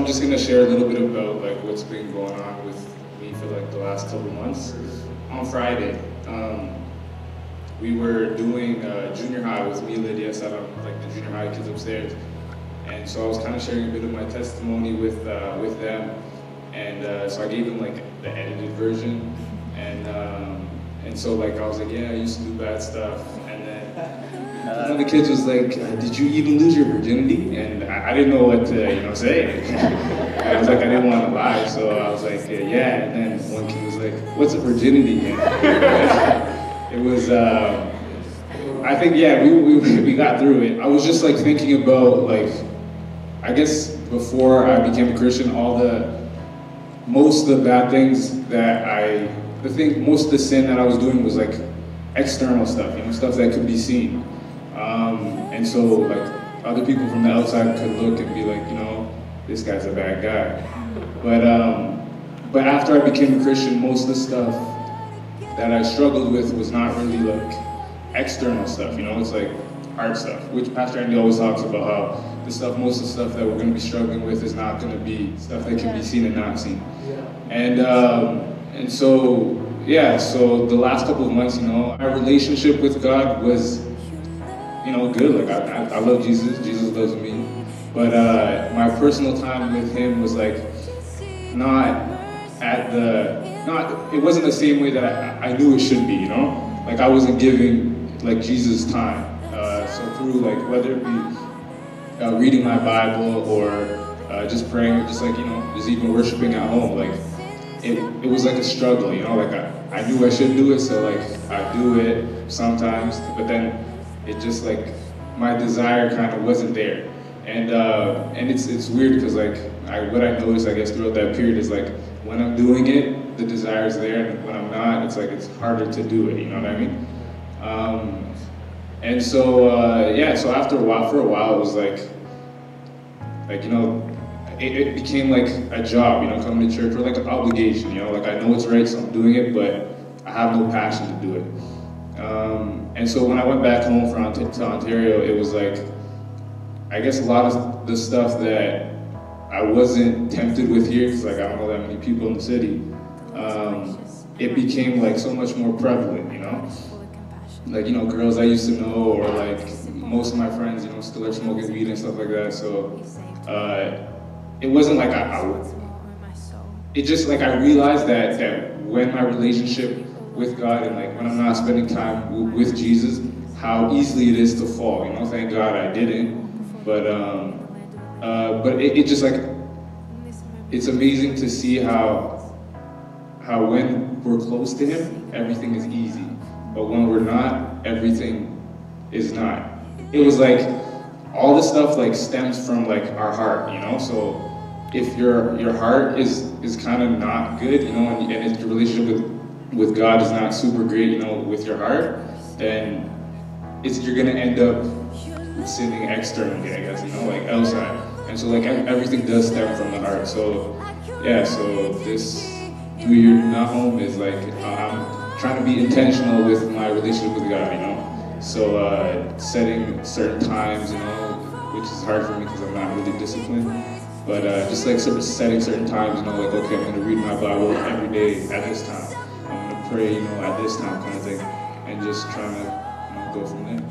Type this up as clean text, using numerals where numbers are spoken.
I'm just gonna share a little bit about like what's been going on with me for like the last couple months. On Friday, we were doing junior high with me and Lydia, sat on like the junior high kids upstairs, and so I was kind of sharing a bit of my testimony with them, and so I gave them like the edited version, and so like I was like, yeah, I used to do bad stuff, and then one of the kids was like, did you even lose your virginity? And I didn't know what to say. I was like, I didn't want to lie, so I was like, yeah. And then one kid was like, what's a virginity? And it was, I think, yeah, we got through it. I was just like thinking about like, I guess before I became a Christian, most of the bad things that most of the sin that I was doing was like external stuff, stuff that could be seen. And so like other people from the outside could look and be like, this guy's a bad guy. But after I became a Christian, most of the stuff that I struggled with was not really like external stuff, it's like heart stuff, which Pastor Andy always talks about how most of the stuff that we're going to be struggling with is not going to be stuff that can be seen and not seen. And so, yeah, so the last couple of months, our relationship with God was, good. Like I love Jesus, Jesus loves me. But my personal time with him was like it wasn't the same way that I knew it should be, Like I wasn't giving like Jesus time. So through like, whether it be reading my Bible or just praying, or just like, just even worshiping at home, like it was like a struggle, like I knew I should do it, so like I do it sometimes, but then it just like, my desire kind of wasn't there. And it's weird because like, what I noticed, I guess, throughout that period is like, when I'm doing it, the desire's there, and when I'm not, it's like, it's harder to do it, you know what I mean? And so, yeah, so after for a while, it was like, it became like a job, coming to church, or like an obligation, like I know it's right, so I'm doing it, but I have no passion to do it. And so when I went back home to Ontario, it was like, I guess a lot of the stuff that I wasn't tempted with here, because like I don't know that many people in the city, it became like so much more prevalent, Like, girls I used to know, or like most of my friends, still are smoking weed and stuff like that. So it wasn't like it just like, I realized that when my relationship with God, and like when I'm not spending time with Jesus, how easily it is to fall, Thank God I didn't. But it just like, it's amazing to see how when we're close to him, everything is easy. But when we're not, everything is not. It was like, all this stuff like stems from like our heart, So if your heart is kind of not good, and if your relationship with God is not super great, with your heart, then you're gonna end up sinning externally, I guess, like outside. And so like everything does stem from the heart. So yeah, so this New Year Nahum is like, I'm trying to be intentional with my relationship with God, So setting certain times, which is hard for me because I'm not really disciplined. But just like setting certain times, like, okay, I'm gonna read my Bible every day at this time. I'm gonna pray, at this time, kind of thing, and just trying to, go from there.